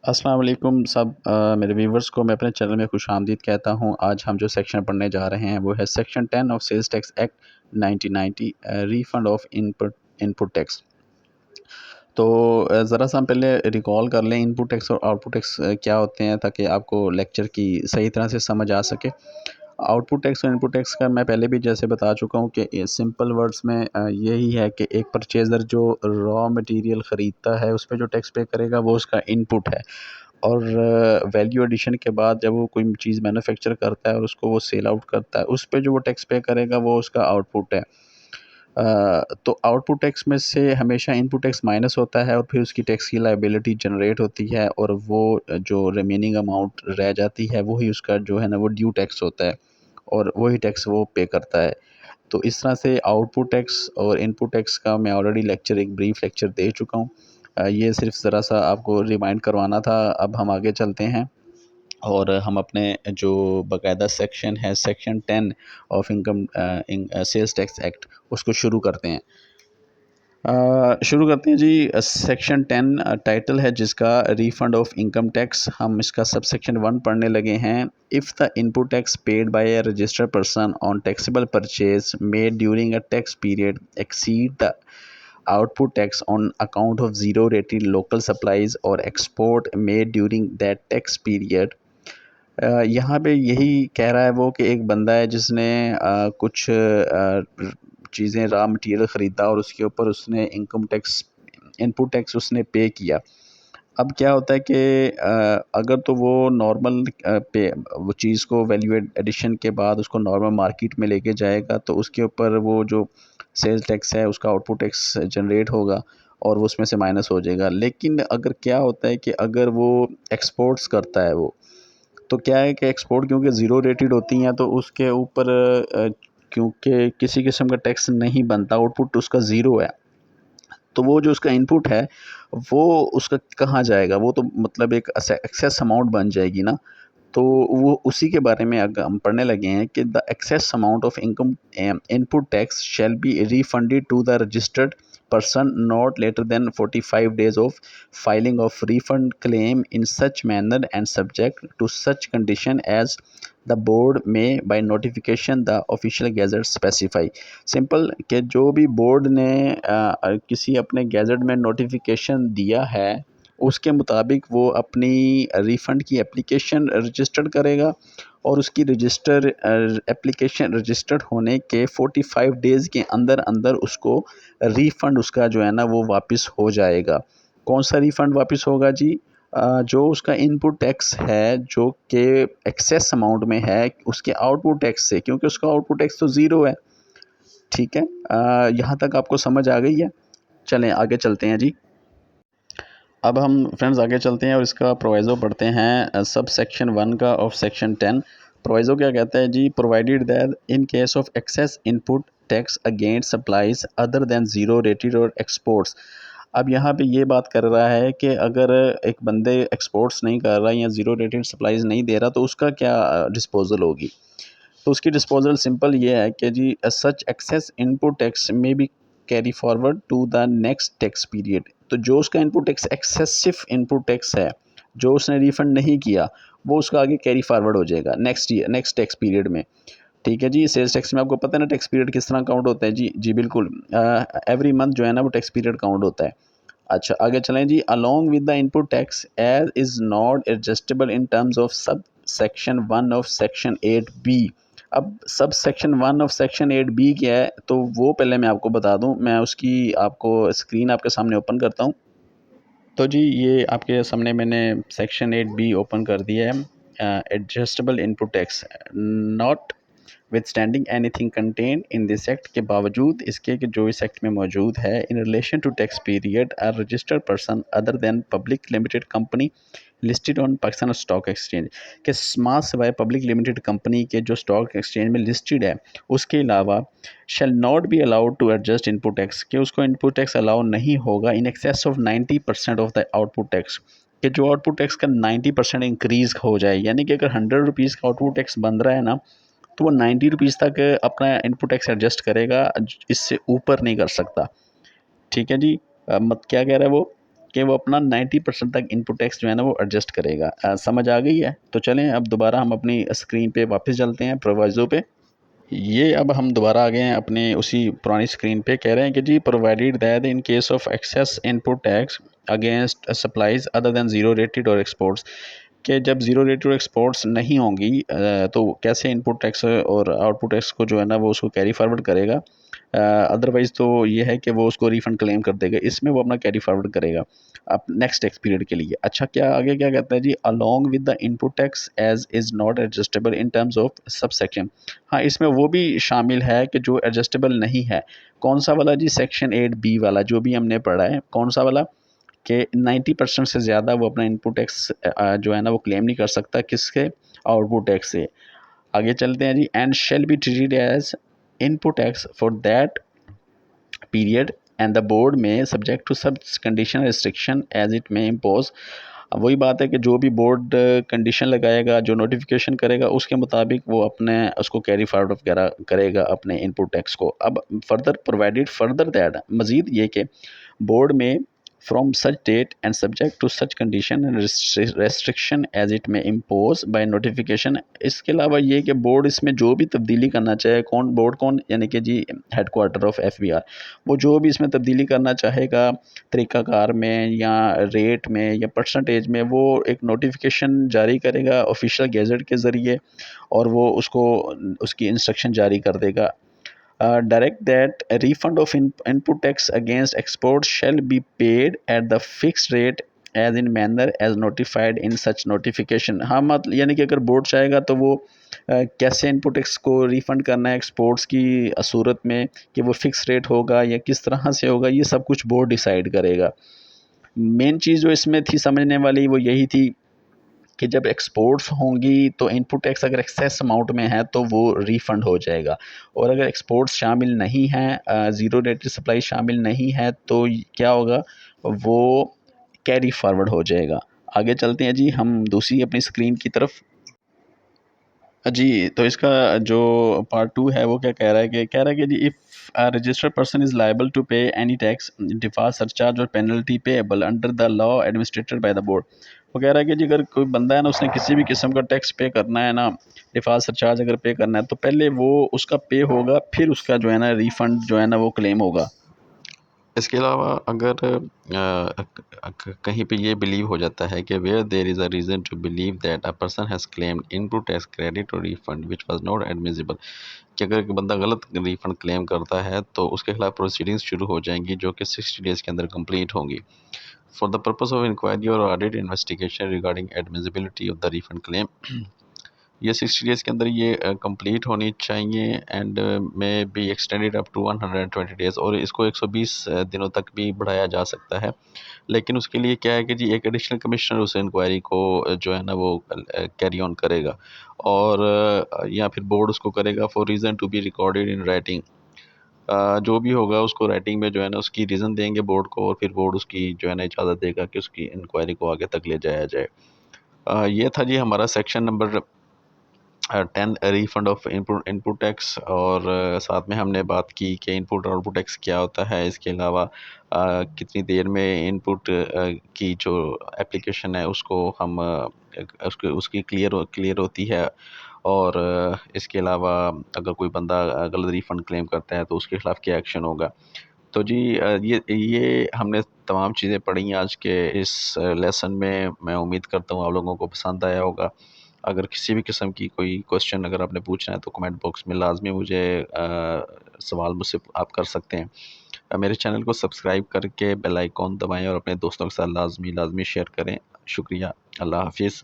अस्सलाम वालेकुम सब मेरे व्यूवर्स को मैं अपने चैनल में खुशामदीद कहता हूँ। आज हम जो सेक्शन पढ़ने जा रहे हैं वो है section 10 of sales tax act 1990 refund of input input tax. तो ज़रा सा हम पहले रिकॉल कर लें इनपुट टैक्स और आउटपुट टैक्स क्या होते हैं, ताकि आपको लेक्चर की सही तरह से समझ आ सके। आउटपुट टैक्स और इनपुट टैक्स का मैं पहले भी जैसे बता चुका हूँ कि सिंपल वर्ड्स में यही है कि एक परचेज़र जो रॉ मटेरियल ख़रीदता है उस पे जो टैक्स पे करेगा वो उसका इनपुट है, और वैल्यू एडिशन के बाद जब वो कोई चीज़ मैन्युफैक्चर करता है और उसको वो सेल आउट करता है, उस पे जो वो टैक्स पे करेगा वो उसका आउटपुट है। तो आउटपुट टैक्स में से हमेशा इनपुट टैक्स माइनस होता है और फिर उसकी टैक्स की लायबिलिटी जनरेट होती है, और वो जो रिमेनिंग अमाउंट रह जाती है वही उसका जो है ना वो ड्यू टैक्स होता है, और वही टैक्स वो पे करता है। तो इस तरह से आउटपुट टैक्स और इनपुट टैक्स का मैं ऑलरेडी लेक्चर एक ब्रीफ लेक्चर दे चुका हूँ। ये सिर्फ ज़रा सा आपको रिमाइंड करवाना था। अब हम आगे चलते हैं और हम अपने जो बाकायदा सेक्शन है section 10 of income sales tax act उसको शुरू करते हैं। शुरू करते हैं जी। सेक्शन 10 टाइटल है जिसका रिफंड ऑफ इनकम टैक्स। हम इसका सब सेक्शन 1 पढ़ने लगे हैं। If the input tax paid by A registered person on taxable purchase made during a tax period exceed the output tax on account of zero rated local supplies or export made during that tax period। यहाँ पे यही कह रहा है वो कि एक बंदा है जिसने कुछ चीज़ें रॉ मटेरियल ख़रीदा और उसके ऊपर उसने इनकम टैक्स इनपुट टैक्स उसने पे किया। अब क्या होता है कि अगर तो वो नॉर्मल पे वो चीज़ को वैल्यू एडिशन के बाद उसको नॉर्मल मार्केट में लेके जाएगा तो उसके ऊपर वो जो सेल्स टैक्स है उसका आउटपुट टैक्स जनरेट होगा और वो उसमें से माइनस हो जाएगा। लेकिन अगर क्या होता है कि अगर वो एक्सपोर्ट्स करता है वो, तो क्या है कि एक्सपोर्ट क्योंकि ज़ीरो रेटेड होती हैं तो उसके ऊपर क्योंकि किसी किस्म का टैक्स नहीं बनता, आउटपुट उसका ज़ीरो है, तो वो जो उसका इनपुट है वो उसका कहाँ जाएगा? वो तो मतलब एक एक्सेस अमाउंट बन जाएगी ना। तो वो उसी के बारे में अगर हम पढ़ने लगे हैं कि the excess amount of income input tax shall be refunded to the registered person not later than 45 days of filing of refund claim in such manner and subject to such condition as the board may by notification the official gazette specify। Simple कि जो भी board ने किसी अपने gadget में notification दिया है उसके मुताबिक वो अपनी रिफ़ंड की एप्लीकेशन रजिस्टर्ड करेगा, और उसकी रजिस्टर एप्लीकेशन रजिस्टर्ड होने के 45 डेज़ के अंदर अंदर उसको रिफ़ंड उसका जो है ना वो वापस हो जाएगा। कौन सा रिफ़ंड वापस होगा जी? जो उसका इनपुट टैक्स है जो कि एक्सेस अमाउंट में है उसके आउटपुट टैक्स से, क्योंकि उसका आउटपुट टैक्स तो ज़ीरो है। ठीक है, यहाँ तक आपको समझ आ गई है? चलें आगे चलते हैं जी। अब हम फ्रेंड्स आगे चलते हैं और इसका प्रोवाइज़ो पढ़ते हैं सब सेक्शन 1 का ऑफ सेक्शन 10। प्रोवाइज़ो क्या कहता है जी? Provided that in case of excess input tax against supplies other than zero rated और एक्सपोर्ट्स। अब यहाँ पे ये बात कर रहा है कि अगर एक बंदे एक्सपोर्ट्स नहीं कर रहा या ज़ीरो रेटेड सप्लाईज नहीं दे रहा तो उसका क्या डिस्पोजल होगी? तो उसकी डिस्पोजल सिंपल ये है कि जी such excess input tax may be carry forward to the next tax period. तो जो उसका input tax excessive input tax है जो उसने रिफ़ंड नहीं किया वो उसका आगे कैरी फॉरवर्ड हो जाएगा next year next tax period में। ठीक है जी। सेल्स टैक्स में आपको पता है ना टैक्स पीरियड किस तरह काउंट होता है जी? जी बिल्कुल, एवरी मंथ जो है ना वो टैक्स पीरियड काउंट होता है। अच्छा आगे चलें जी। Along with the input tax as is not adjustable in terms of sub section 1 of section 8B। अब सब सेक्शन 1 ऑफ सेक्शन 8B क्या है तो वो पहले मैं आपको बता दूं। मैं उसकी आपको स्क्रीन आपके सामने ओपन करता हूं। तो जी ये आपके सामने मैंने सेक्शन 8B ओपन कर दिया है। Adjustable input tax not withstanding anything contain in this act, के बावजूद इसके कि जो इस एक्ट में मौजूद है in relation to tax period are registered person other than public limited company listed on Pakistan stock exchange, के माँ सिवाय पब्लिक लिमिटेड कंपनी के जो स्टॉक एक्सचेंज में लिस्टेड है उसके अलावा shall not be allowed to adjust input tax, कि उसको इनपुट टैक्स अलाउ नहीं होगा in excess of 90% of the output tax, कि जो आउटपुट टैक्स का 90% इंक्रीज़ हो जाए। यानी कि अगर 100 रुपीज़ का आउटपुट टैक्स बन रहा है ना तो वो 90 रुपीज़ तक अपना इनपुट टैक्स एडजस्ट करेगा, इससे ऊपर नहीं कर सकता। ठीक है जी। मत क्या कह रहा है वो कि वो अपना 90% तक इनपुट टैक्स जो है ना वो एडजस्ट करेगा। समझ आ गई है? तो चलें अब दोबारा हम अपनी स्क्रीन पे वापस चलते हैं प्रोवाइज़ो पे। ये अब हम दोबारा आ गए हैं अपने उसी पुरानी स्क्रीन पे। कह रहे हैं कि जी provided that in case of excess input tax against supplies other than zero rated और एक्सपोर्ट्स, कि जब ज़ीरो रेटेड और एक्सपोर्ट्स नहीं होंगी तो कैसे इनपुट टैक्स और आउटपुट टैक्स को जो है ना वो उसको कैरी फारवर्ड करेगा। अदरवाइज़ तो ये है कि वो उसको रिफ़ंड क्लेम कर देगा, इसमें वो अपना कैरी फारवर्ड करेगा अब नेक्स्ट टैक्स पीरियड के लिए। अच्छा, क्या आगे क्या कहता है जी, along with the input tax as is not adjustable in terms of sub section. हाँ, इसमें वो भी शामिल है कि जो एडजस्टेबल नहीं है। कौन सा वाला जी? सेक्शन 8B वाला जो भी हमने पढ़ा है। कौन सा वाला? कि 90% से ज़्यादा वो अपना इनपुट टैक्स जो है ना वो क्लेम नहीं कर सकता, किसके? आउटपुट टैक्स से। आगे चलते हैं जी, and shall be treated as input tax for that period and the board may subject to such condition restriction as it may impose. अब वही बात है कि जो भी बोर्ड कंडीशन लगाएगा, जो नोटिफिकेशन करेगा, उसके मुताबिक वो अपने उसको कैरी फॉरवर्ड वगैरह करेगा अपने इनपुट टैक्स को। अब फर्दर प्रोवाइडेड फर्दर दैट, मज़ीद ये कि board may from such date and subject to such condition and restriction as it may impose by notification. इसके अलावा ये कि बोर्ड इसमें जो भी तब्दीली करना चाहे, कौन बोर्ड कौन, यानी कि जी हेड क्वार्टर ऑफ FBR, वो जो भी इसमें तब्दीली करना चाहेगा तरीक़ाकार में या रेट में या परसेंटेज में, वो एक नोटिफिकेशन जारी करेगा ऑफिशियल गैजेट के ज़रिए और वो उसको उसकी इंस्ट्रक्शन जारी कर देगा। Direct that a refund of input tax against exports shall be paid at the fixed rate as in manner as notified in such notification। हाँ, मतलब यानी कि अगर बोर्ड चाहेगा तो वो कैसे इनपुट टैक्स को रिफ़ंड करना है एक्सपोर्ट्स की सूरत में, कि वो फ़िक्स रेट होगा या किस तरह से होगा, ये सब कुछ बोर्ड डिसाइड करेगा। मेन चीज़ जो इसमें थी समझने वाली वो यही थी कि जब एक्सपोर्ट्स होंगी तो इनपुट टैक्स अगर एक्सेस अमाउंट में है तो वो रिफ़ंड हो जाएगा, और अगर एक्सपोर्ट्स शामिल नहीं हैं, ज़ीरो रेटेड सप्लाई शामिल नहीं है, तो क्या होगा? वो कैरी फॉरवर्ड हो जाएगा। आगे चलते हैं जी हम दूसरी अपनी स्क्रीन की तरफ। जी, तो इसका जो पार्ट 2 है वो क्या कह रहा है, कि कह रहा है कि जी if a registered person is liable to pay any tax, default surcharge और penalty payable under the law administered by the board. वो कह रहा है कि जी अगर कोई बंदा है ना, उसने किसी भी किस्म का टैक्स पे करना है ना, डिफॉल्ट सरचार्ज अगर पे करना है, तो पहले वो उसका पे होगा, फिर उसका जो है ना रिफ़ंड जो है ना वो क्लेम होगा। इसके अलावा अगर कहीं पे ये बिलीव हो जाता है कि where there is a reason to believe that a person has claimed input tax credit और refund which was not admissible, कि अगर एक बंदा गलत रिफंड क्लेम करता है तो उसके खिलाफ प्रोसीडिंग्स शुरू हो जाएंगी जो कि 60 डेज़ के अंदर कंप्लीट होंगी। For the purpose of inquiry और audit investigation regarding admissibility of the refund claim, ये 60 डेज़ के अंदर ये कंप्लीट होनी चाहिए and may be extended up to 120 days, और इसको 120 दिनों तक भी बढ़ाया जा सकता है। लेकिन उसके लिए क्या है कि जी एक एडिशनल कमिश्नर उस इंक्वायरी को जो है ना वो कैरी ऑन करेगा, और या फिर बोर्ड उसको करेगा for reason to be recorded in writing. जो भी होगा उसको राइटिंग में जो है ना उसकी रीज़न देंगे बोर्ड को, और फिर बोर्ड उसकी जो है ना इजाज़त देगा कि उसकी इंक्वायरी को आगे तक ले जाया जाए। ये था जी हमारा section number 10 refund of input input tax, और साथ में हमने बात की कि इनपुट और आउटपुट टैक्स क्या होता है। इसके अलावा कितनी देर में इनपुट की जो एप्लीकेशन है उसको हम उसकी क्लियर होती है, और इसके अलावा अगर कोई बंदा गलत रिफंड क्लेम करता है तो उसके खिलाफ क्या एक्शन होगा। तो जी ये हमने तमाम चीज़ें पढ़ी आज के इस लेसन में। मैं उम्मीद करता हूँ आप लोगों को पसंद आया होगा। अगर किसी भी किस्म की कोई क्वेश्चन अगर आपने पूछना है तो कमेंट बॉक्स में लाजमी मुझे सवाल मुझसे आप कर सकते हैं। मेरे चैनल को सब्सक्राइब करके बेल आइकॉन दबाएं और अपने दोस्तों के साथ लाजमी शेयर करें। शुक्रिया। अल्लाह हाफिज़।